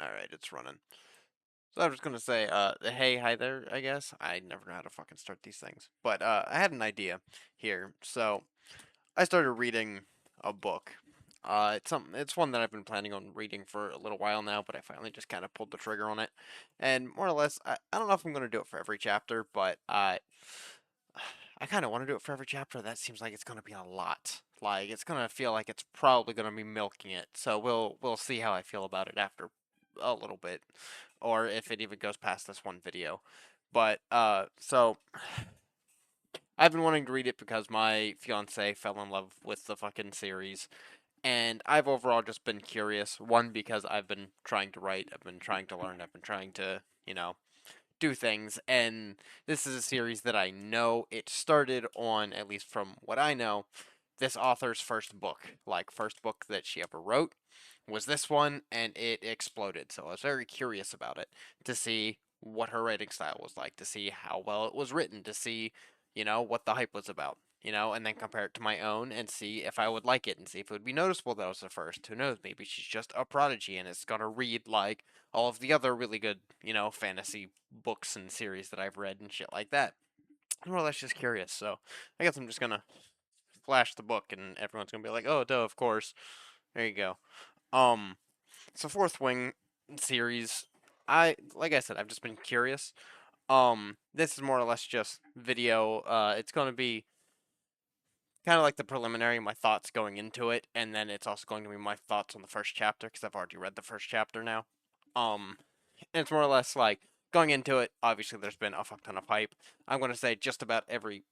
Alright, it's running. So I was gonna say, hey, hi there, I guess. I never know how to fucking start these things. But, I had an idea here. So, I started reading a book. It's one that I've been planning on reading for a little while now, but I finally just kind of pulled the trigger on it. And more or less, I don't know if I'm gonna do it for every chapter, but I kind of want to do it for every chapter. That seems like it's gonna be a lot. Like, it's gonna feel like it's probably gonna be milking it. So we'll see how I feel about it after a little bit, or if it even goes past this one video. But so I've been wanting to read it because my fiance fell in love with the fucking series, and I've overall just been curious. One, because I've been trying to write, I've been trying to learn, I've been trying to, do things, and this is a series that I know it started on, at least from what I know, this author's first book. Like, first book that she ever wrote was this one, and it exploded. So I was very curious about it to see what her writing style was like, to see how well it was written, to see, what the hype was about. And then compare it to my own and see if I would like it and see if it would be noticeable that I was the first. Who knows? Maybe she's just a prodigy and it's gonna read like all of the other really good, fantasy books and series that I've read and shit like that. I'm more or less just curious, so I guess I'm just gonna flash the book and everyone's gonna be like, oh, duh, of course. There you go. Um, so Fourth Wing series, like I said, I've just been curious. This is more or less just video. It's gonna be kind of like the preliminary, my thoughts going into it, and then it's also going to be my thoughts on the first chapter because I've already read the first chapter now. Um, and it's more or less like going into it. Obviously, there's been a fuck ton of hype. I'm going to say just about every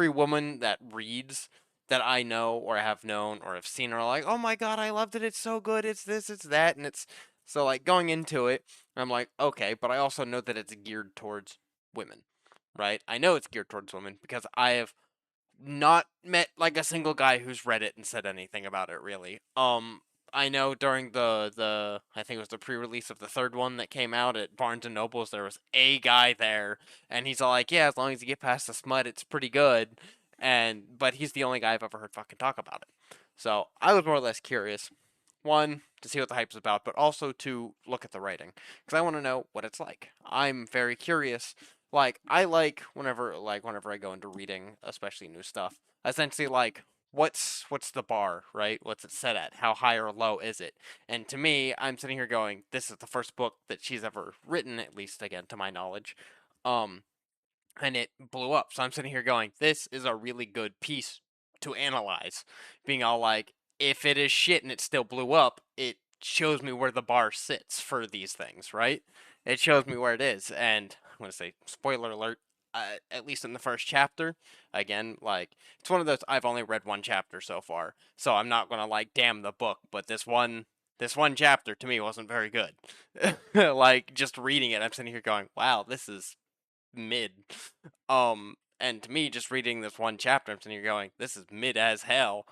woman that reads that I know or have known or have seen are like, oh my god, I loved it. It's so good. It's this, it's that, and it's so like going into it. I'm like, okay, but I also know that it's geared towards women, right? I know it's geared towards women because I have not met like a single guy who's read it and said anything about it really. I know during the I think it was the pre-release of the third one that came out at Barnes and Nobles, there was a guy there, and he's all like, "Yeah, as long as you get past the smut, it's pretty good." But he's the only guy I've ever heard fucking talk about it. So I was more or less curious, one, to see what the hype's about, but also to look at the writing because I want to know what it's like. I'm very curious. Like, I like whenever I go into reading, especially new stuff. Essentially, like, what's the bar, right? What's it set at? How high or low is it? And to me, I'm sitting here going, this is the first book that she's ever written, at least again to my knowledge. Um, and it blew up. So I'm sitting here going, this is a really good piece to analyze. Being all like, if it is shit and it still blew up, it shows me where the bar sits for these things, right? It shows me where it is. And I'm going to say, spoiler alert, at least in the first chapter, again, like, it's one of those, I've only read one chapter so far. So I'm not going to, like, damn the book, but this one chapter to me wasn't very good. Like, just reading it, I'm sitting here going, wow, this is mid. And to me, just reading this one chapter, I'm sitting here going, this is mid as hell,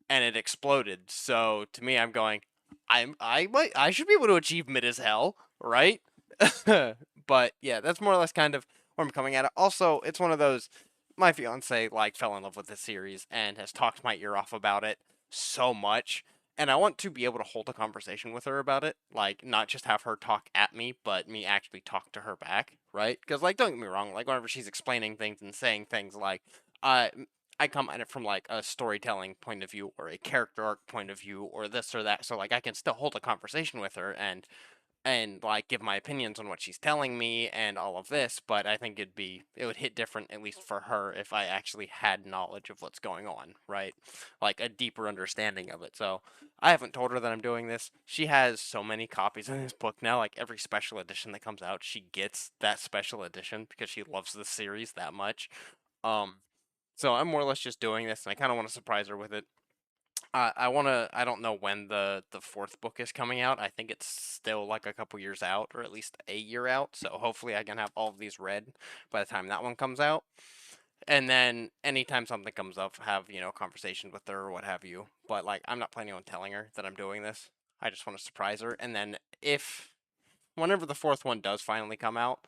and it exploded. So to me, I'm going, I should be able to achieve mid as hell, right? But yeah, that's more or less kind of where I'm coming at it. Also, it's one of those. My fiance like fell in love with this series and has talked my ear off about it so much, and I want to be able to hold a conversation with her about it, like not just have her talk at me, but me actually talk to her back, right? Because like, don't get me wrong, like whenever she's explaining things and saying things like, uh, I come at it from like a storytelling point of view or a character arc point of view or this or that, so like I can still hold a conversation with her and like give my opinions on what she's telling me and all of this, but I think it would hit different, at least for her, if I actually had knowledge of what's going on, right? Like a deeper understanding of it. So I haven't told her that I'm doing this. She has so many copies of this book now, like every special edition that comes out, she gets that special edition because she loves the series that much. Um so I'm more or less just doing this and I kinda want to surprise her with it. I don't know when the fourth book is coming out. I think it's still like a couple years out, or at least a year out. So hopefully I can have all of these read by the time that one comes out. And then anytime something comes up, have, conversations with her or what have you. But like I'm not planning on telling her that I'm doing this. I just want to surprise her. And then if whenever the fourth one does finally come out,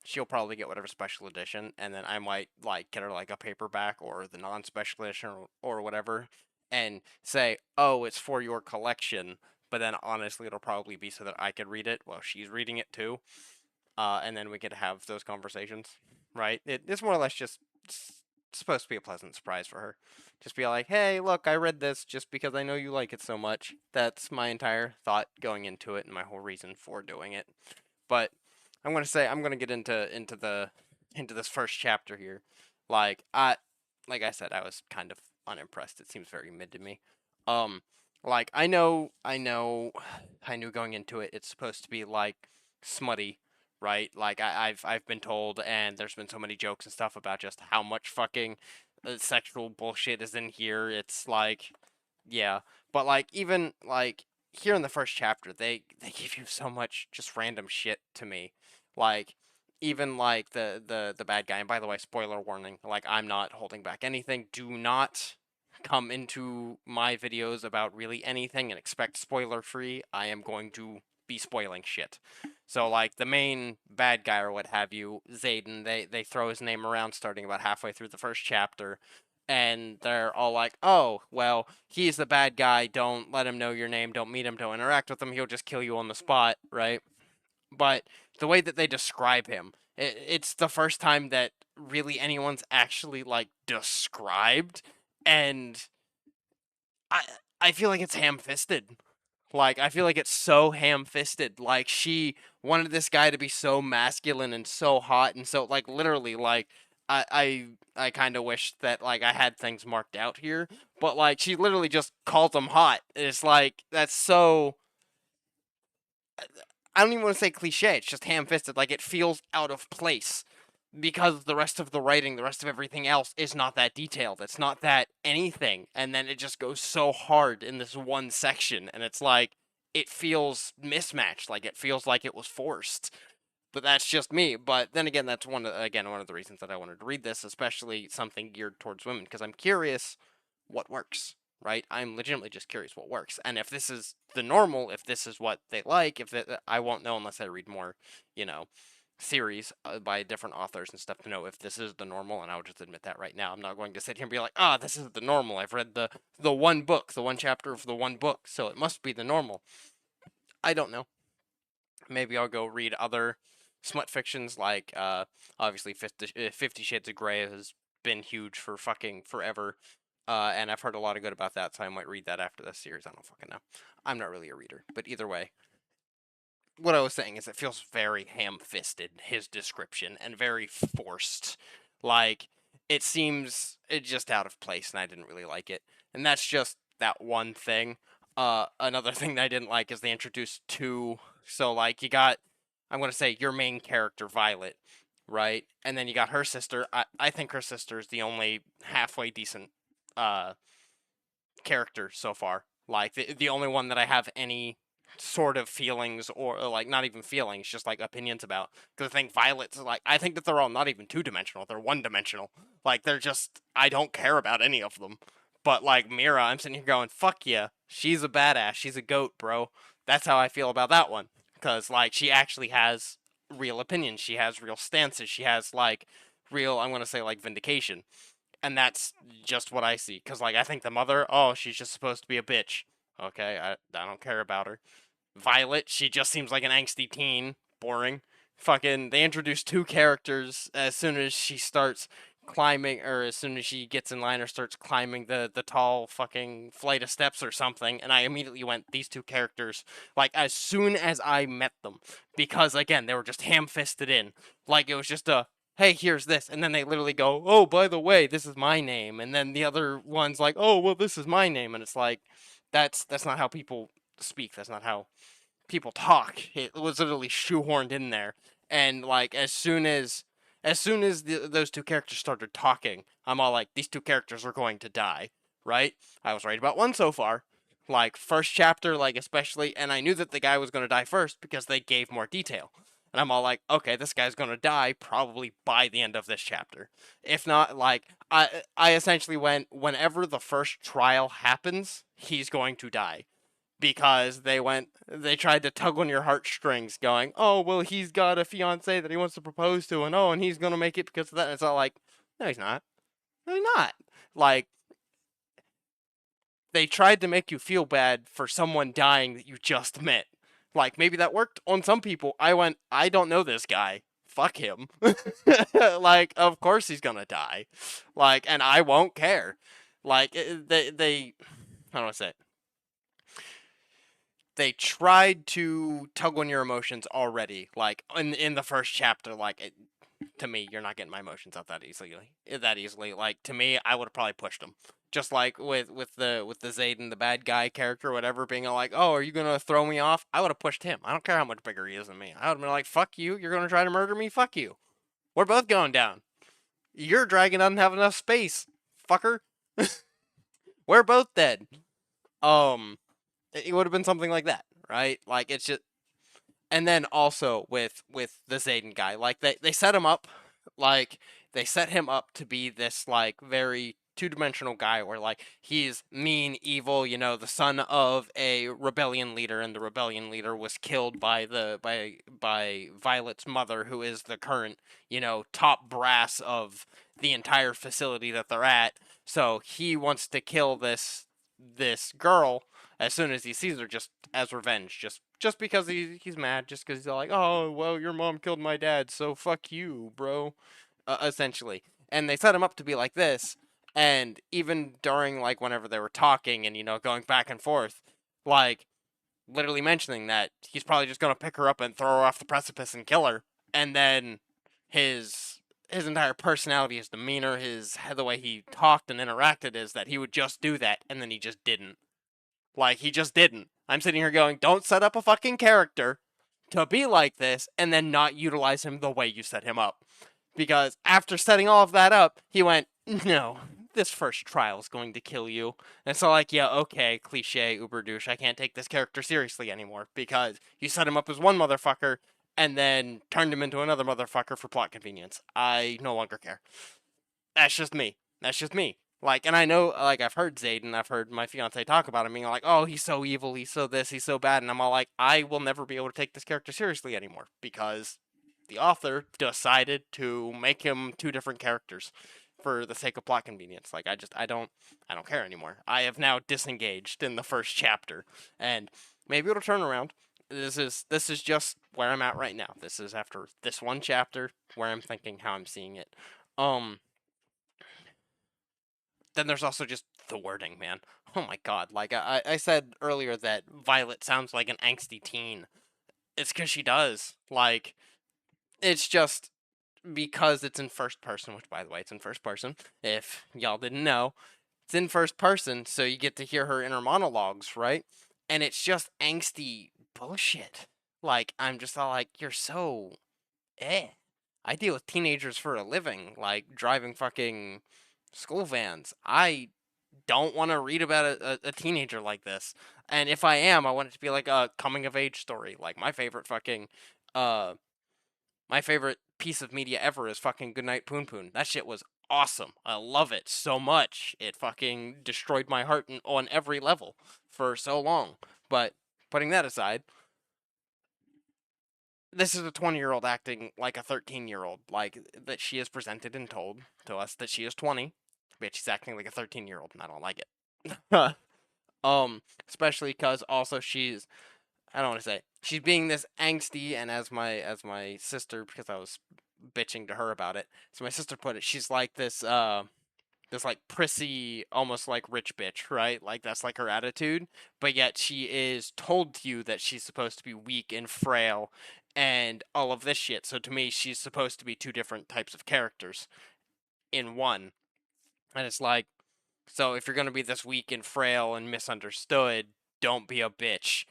she'll probably get whatever special edition, and then I might like get her like a paperback or the non-special edition or whatever, and say, "Oh, it's for your collection." but then honestly, it'll probably be so that I could read it while she's reading it too, and then we could have those conversations, right? It's more or less just supposed to be a pleasant surprise for her. Just be like, hey, look, I read this just because I know you like it so much. That's my entire thought going into it and my whole reason for doing it. But I'm gonna get into this first chapter here. Like like I said, I was kind of unimpressed. It seems very mid to me. Um, like I knew going into it, it's supposed to be like smutty, right? Like I've been told, and there's been so many jokes and stuff about just how much fucking sexual bullshit is in here. It's like, yeah, but like even like here in the first chapter, they give you so much just random shit to me, like even like the bad guy. And by the way, spoiler warning, like I'm not holding back anything. Do not come into my videos about really anything and expect spoiler free. I am going to be spoiling shit. So like the main bad guy or what have you, Zayden, they throw his name around starting about halfway through the first chapter, and they're all like, "Oh, well, he's the bad guy. Don't let him know your name. Don't meet him. Don't interact with him. He'll just kill you on the spot, right?" But the way that they describe him, it's the first time that really anyone's actually like described, and I I feel like it's ham-fisted. Like I feel like it's so ham-fisted. Like she wanted this guy to be so masculine and so hot and so like literally like I kind of wish that like I had things marked out here, but like she literally just calls him hot. It's like that's so I don't even want to say cliche. It's just ham-fisted. Like it feels out of place because the rest of the writing, the rest of everything else is not that detailed. It's not that anything. And then it just goes so hard in this one section. And it's like, it feels mismatched. Like it feels like it was forced. But that's just me. But then again, that's one of the reasons that I wanted to read this, especially something geared towards women, because I'm curious what works, right? I'm legitimately just curious what works. And if this is the normal, if this is what they like, I won't know unless I read more, you know, series by different authors and stuff to know if this is the normal. And I would just admit that right now. I'm not going to sit here and be like, ah, this is the normal. I've read the one book, the one chapter of the one book, so it must be the normal. I don't know. Maybe I'll go read other smut fictions like obviously 50 Shades of Grey has been huge for fucking forever. And I've heard a lot of good about that, so I might read that after this series. I don't fucking know. I'm not really a reader, but either way, what I was saying is it feels very ham-fisted, his description, and very forced. Like it seems just out of place, and I didn't really like it. And that's just that one thing. Another thing that I didn't like is they introduced two. So like you got, I'm gonna say your main character Violet, right? And then you got her sister. I think her sister is the only halfway decent uh character so far. Like the only one that I have any sort of feelings or like not even feelings, just like opinions about. Because I think Violet's like I think that they're all not even 2 dimensional. They're 1 dimensional. Like they're just I don't care about any of them. But like Mira, I'm sitting here going, fuck yeah, she's a badass. She's a goat, bro. That's how I feel about that one. Because like she actually has real opinions. She has real stances. She has like real I'm gonna say like vindication, and that's just what I see. Cause like I think the mother, oh, she's just supposed to be a bitch. Okay, I don't care about her. Violet, she just seems like an angsty teen. Boring. Fucking, they introduce two characters as soon as she starts climbing, or as soon as she gets in line or starts climbing the tall fucking flight of steps or something, and I immediately went, these two characters, like, as soon as I met them, because, again, they were just ham-fisted in. Like, it was just a, hey, here's this, and then they literally go, oh, by the way, this is my name, and then the other one's like, oh, well, this is my name, and it's like, that's not how people speak, that's not how people talk. It was literally shoehorned in there, and like those two characters started talking, I'm all like, these two characters are going to die, right? I was right about one so far. Like first chapter, like especially, and I knew that the guy was going to die first because they gave more detail. And I'm all like, okay, this guy's gonna die probably by the end of this chapter. If not, like I essentially went whenever the first trial happens, he's going to die because they tried to tug on your heartstrings going, oh well, he's got a fiance that he wants to propose to, and oh, and he's gonna make it because of that. And it's all like, no, he's not. No, he's not. Like they tried to make you feel bad for someone dying that you just met. Like, maybe that worked on some people. I went, I don't know this guy. Fuck him. Like, of course he's gonna die. Like, and I won't care. Like, they how do I say it? They tried to tug on your emotions already. Like, in the first chapter, like, to me, you're not getting my emotions out that easily. That easily. Like, to me, I would have probably pushed him. Just like with the Zayden, the bad guy character, whatever, being like, "Oh, are you gonna throw me off?" I would have pushed him. I don't care how much bigger he is than me. I would have been like, "Fuck you! You're gonna try to murder me? Fuck you! We're both going down. Your dragon doesn't have enough space, fucker. We're both dead." Um, it would have been something like that, right? Like, it's just, and then also with the Zayden guy, like they set him up, like they set him up to be this like very two-dimensional guy where like he's mean, evil, the son of a rebellion leader, and the rebellion leader was killed by by Violet's mother, who is the current, top brass of the entire facility that they're at. So he wants to kill this girl as soon as he sees her, just as revenge, just because he's mad, just because he's like, "Oh, well, your mom killed my dad, so fuck you, bro," essentially. And they set him up to be like this, and even during like whenever they were talking and going back and forth, like literally mentioning that he's probably just gonna pick her up and throw her off the precipice and kill her, and then his entire personality, his demeanor, the way he talked and interacted is that he would just do that, and then he just didn't. Like, he just didn't. I'm sitting here going, don't set up a fucking character to be like this and then not utilize him the way you set him up. Because after setting all of that up, he went, "No, this first trial is going to kill you." And so, like, yeah, okay, cliche, uber douche, I can't take this character seriously anymore because you set him up as one motherfucker and then turned him into another motherfucker for plot convenience. I no longer care. That's just me. That's just me. Like, and I know, like, I've heard Zayden, I've heard my fiance talk about him, being like, "Oh, he's so evil, he's so this, he's so bad," and I'm all like, I will never be able to take this character seriously anymore because the author decided to make him two different characters for the sake of plot convenience. Like, I don't care anymore. I have now disengaged in the first chapter, and maybe it'll turn around. This is just where I'm at right now. This is after this one chapter where I'm thinking how I'm seeing it. Um, then there's also just the wording, man. Oh my god. Like, I said earlier that Violet sounds like an angsty teen. It's because she does. Like, it's just because it's in first person, which, by the way, it's in first person. If y'all didn't know, it's in first person, so you get to hear her inner monologues, right? And it's just angsty bullshit. Like, I'm just all like, you're so eh. I deal with teenagers for a living, like driving fucking school vans. I don't want to read about a teenager like this. And if I am, I want it to be like a coming of age story. Like uh my favorite piece of media ever is fucking Goodnight Poon Poon. That shit was awesome. I love it so much. It fucking destroyed my heart on every level for so long. But putting that aside, this is a 20-year-old acting like a 13-year-old, like that she is presented and told to us that she is 20, but she's acting like a 13-year-old, and I don't like it. Especially because also I don't want to say she's being this angsty, and as my sister, because I was bitching to her about it, so my sister put it, she's like this like prissy, almost like rich bitch, right? Like that's like her attitude, but yet she is told to you that she's supposed to be weak and frail and all of this shit. So to me, she's supposed to be two different types of characters in one. And it's like, so if you're going to be this weak and frail and misunderstood, don't be a bitch,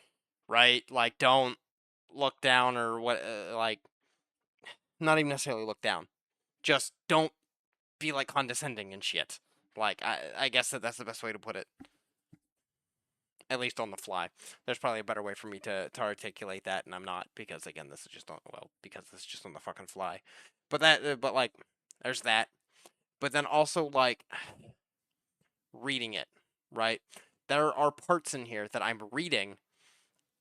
right? Like don't look down or what like not even necessarily look down. Just don't be like condescending and shit. Like I guess that's the best way to put it, at least on the fly. There's probably a better way for me to articulate that, and I'm not because again, this is just on because this is just on the fucking fly. But like, there's that. But then also like reading it, right? There are parts in here that I'm reading,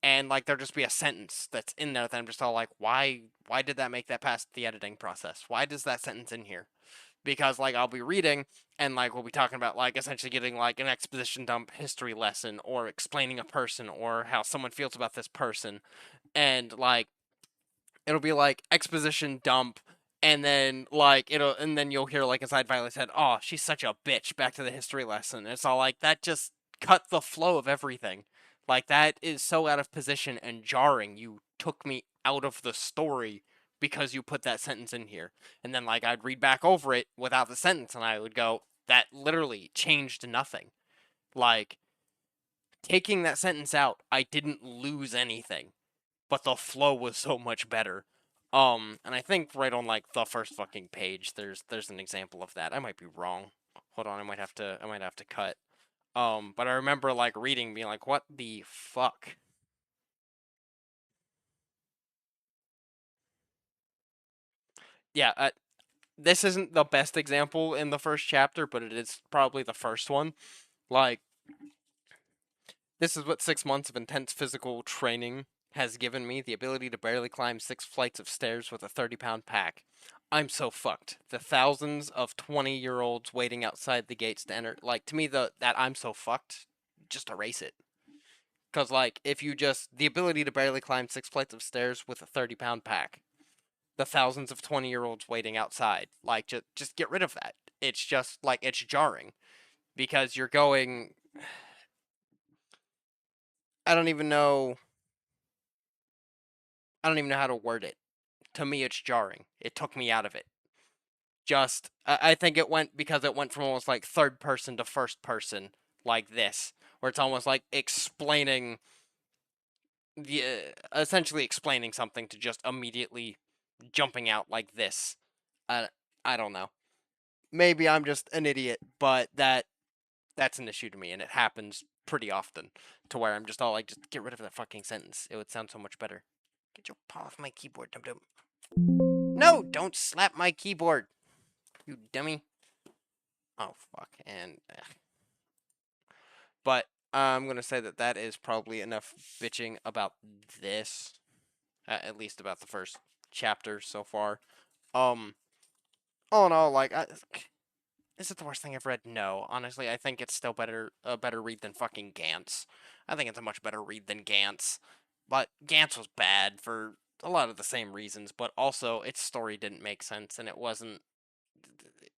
and like there'll just be a sentence that's in there that I'm just all like, why did that make that past the editing process? Why does that sentence in here? because like I'll be reading and like we'll be talking about like essentially getting like an exposition dump history lesson or explaining a person or how someone feels about this person, and like it'll be like exposition dump, and then like it'll and then you'll hear like inside Violet said, "Oh, she's such a bitch." Back to the history lesson. And it's all like that just cut the flow of everything. Like that is so out of position and jarring. You took me out of the story because you put that sentence in here. And then like I'd read back over it without the sentence and I would go, that literally changed nothing. Like taking that sentence out, I didn't lose anything, but the flow was so much better. And I think right on like the first fucking page, there's an example of that. I might be wrong. Hold on, I might have to cut. But I remember like reading, being like, what the fuck? Yeah, this isn't the best example in the first chapter, but it is probably the first one. Like, this is what 6 months of intense physical training has given me, the ability to barely climb 6 flights of stairs with a 30-pound pack. I'm so fucked. The thousands of 20-year-olds waiting outside the gates to enter. Like, to me, that I'm so fucked, just erase it. Because, like, if you just. The ability to barely climb 6 flights of stairs with a 30-pound pack. The thousands of 20-year-olds waiting outside. Like, just get rid of that. It's just, like, it's jarring. Because you're going. I don't even know. I don't even know how to word it. To me, it's jarring. It took me out of it. Just, I think it went because it went from almost like third person to first person, like this, where it's almost like explaining the, essentially explaining something to just immediately jumping out like this. I, I don't know. Maybe I'm just an idiot, but that's an issue to me, and it happens pretty often to where I'm just all like, just get rid of that fucking sentence. It would sound so much better. Get your paw off my keyboard, dum dum. No, don't slap my keyboard, you dummy. Oh fuck, and but I'm gonna say that that is probably enough bitching about this, at least about the first chapter so far. Um, all in all, like, is it the worst thing I've read? No, honestly, I think it's still a better read than fucking Gantz. I think it's a much better read than Gantz, but Gantz was bad for a lot of the same reasons, but also its story didn't make sense and it wasn't.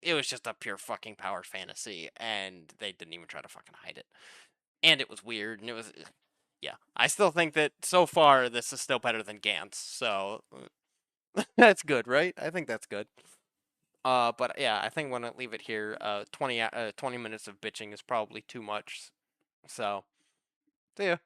It was just a pure fucking power fantasy, and they didn't even try to fucking hide it. And it was weird, and it was, yeah. I still think that so far this is still better than Gantz, so that's good, right? I think that's good. But yeah, I think I'm gonna leave it here. 20 minutes of bitching is probably too much. So, see ya.